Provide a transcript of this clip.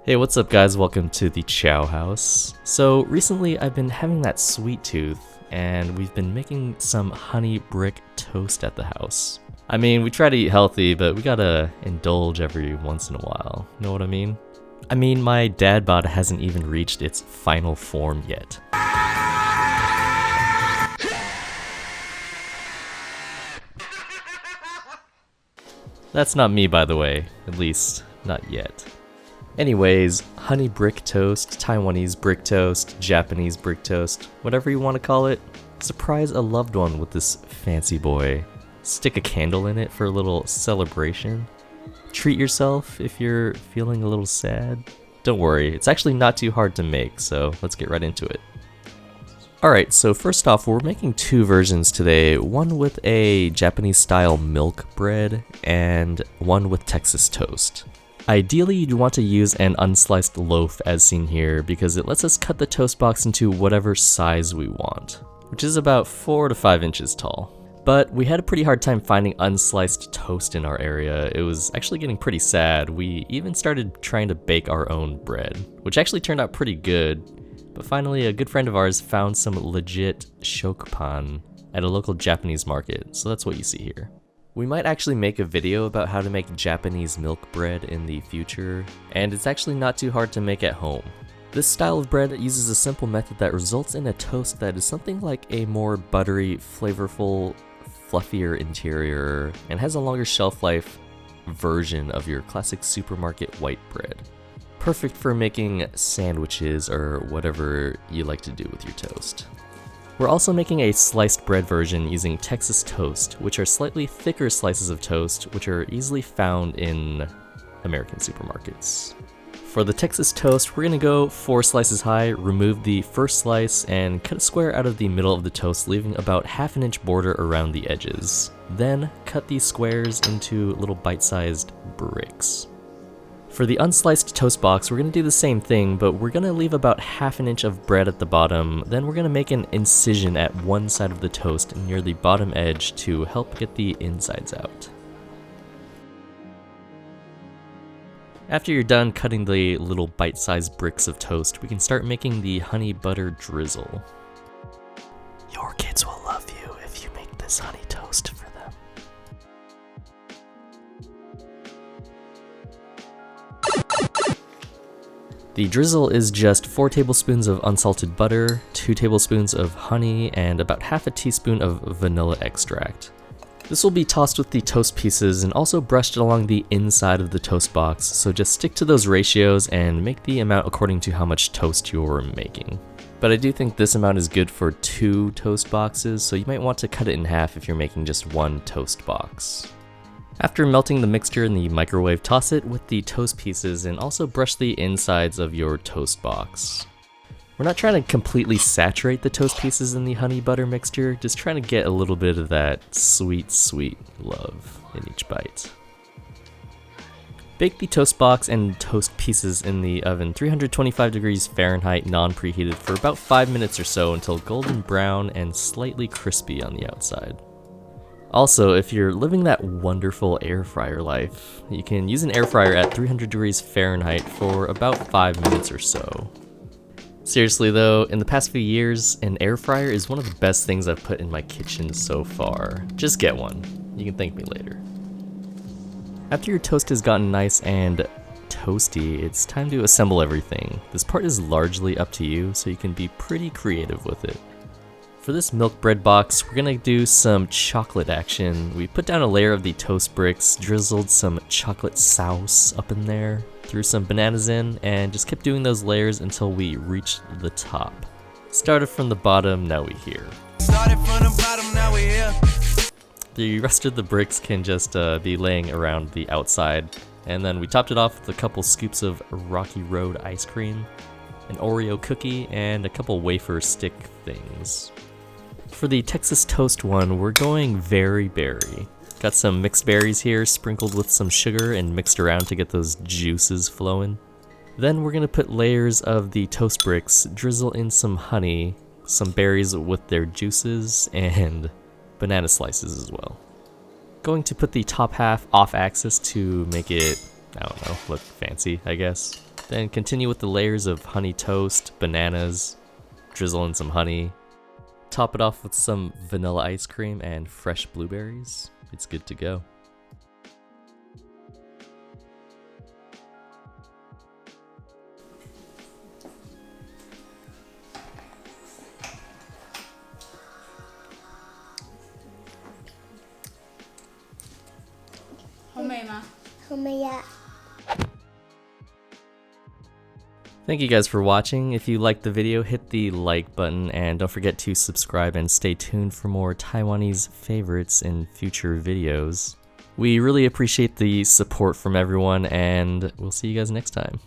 Hey, what's up guys? Welcome to the Chow House. So recently I've been having that sweet tooth and we've been making some honey brick toast at the house. I mean, we try to eat healthy, but we gotta indulge every once in a while. Know what I mean? My dad bod hasn't even reached its final form yet. That's not me, by the way. At least, not yet. Anyways, honey brick toast, Taiwanese brick toast, Japanese brick toast, whatever you want to call it. Surprise a loved one with this fancy boy. Stick a candle in it for a little celebration. Treat yourself if you're feeling a little sad. Don't worry, it's actually not too hard to make, so let's get right into it. Alright, so first off, we're making two versions today, one with a Japanese style milk bread and one with Texas toast. Ideally, you'd want to use an unsliced loaf as seen here because it lets us cut the toast box into whatever size we want, which is about 4 to 5 inches tall. But we had a pretty hard time finding unsliced toast in our area. It was actually getting pretty sad. We even started trying to bake our own bread, which actually turned out pretty good. But finally, a good friend of ours found some legit shokupan at a local Japanese market, so that's what you see here. We might actually make a video about how to make Japanese milk bread in the future, and it's actually not too hard to make at home. This style of bread uses a simple method that results in a toast that is something like a more buttery, flavorful, fluffier interior, and has a longer shelf life version of your classic supermarket white bread. Perfect for making sandwiches or whatever you like to do with your toast. We're also making a sliced bread version using Texas toast, which are slightly thicker slices of toast which are easily found in American supermarkets. For the Texas toast, we're going to go 4 slices high, remove the first slice, and cut a square out of the middle of the toast, leaving about ½ inch border around the edges. Then cut these squares into little bite-sized bricks. For the unsliced toast box, we're going to do the same thing, but we're going to leave about ½ inch of bread at the bottom, then we're going to make an incision at one side of the toast near the bottom edge to help get the insides out. After you're done cutting the little bite-sized bricks of toast, we can start making the honey butter drizzle. Your kids will love you if you make this honey toast for them. The drizzle is just 4 tablespoons of unsalted butter, 2 tablespoons of honey, and about ½ a teaspoon of vanilla extract. This will be tossed with the toast pieces and also brushed along the inside of the toast box, so just stick to those ratios and make the amount according to how much toast you're making. But I do think this amount is good for 2 toast boxes, so you might want to cut it in half if you're making just 1 toast box. After melting the mixture in the microwave, toss it with the toast pieces and also brush the insides of your toast box. We're not trying to completely saturate the toast pieces in the honey butter mixture, just trying to get a little bit of that sweet, sweet love in each bite. Bake the toast box and toast pieces in the oven 325 degrees Fahrenheit non-preheated for about 5 minutes or so until golden brown and slightly crispy on the outside. Also, if you're living that wonderful air fryer life, you can use an air fryer at 300 degrees Fahrenheit for about 5 minutes or so. Seriously though, in the past few years, an air fryer is one of the best things I've put in my kitchen so far. Just get one. You can thank me later. After your toast has gotten nice and toasty, it's time to assemble everything. This part is largely up to you, so you can be pretty creative with it. For this milk bread box, we're gonna do some chocolate action. We put down a layer of the toast bricks, drizzled some chocolate sauce up in there, threw some bananas in, and just kept doing those layers until we reached the top. Started from the bottom, now we here. Started from the bottom, now we here. The rest of the bricks can just be laying around the outside, and then we topped it off with a couple scoops of Rocky Road ice cream, an Oreo cookie, and a couple wafer stick things. For the Texas toast one, we're going very berry. Got some mixed berries here, sprinkled with some sugar and mixed around to get those juices flowing. Then we're gonna put layers of the toast bricks, drizzle in some honey, some berries with their juices, and banana slices as well. Going to put the top half off axis to make it, I don't know, look fancy, I guess. Then continue with the layers of honey toast, bananas, drizzle in some honey. Top it off with some vanilla ice cream and fresh blueberries. It's good to go. Thank you guys for watching. If you liked the video, hit the like button and don't forget to subscribe and stay tuned for more Taiwanese favorites in future videos. We really appreciate the support from everyone and we'll see you guys next time.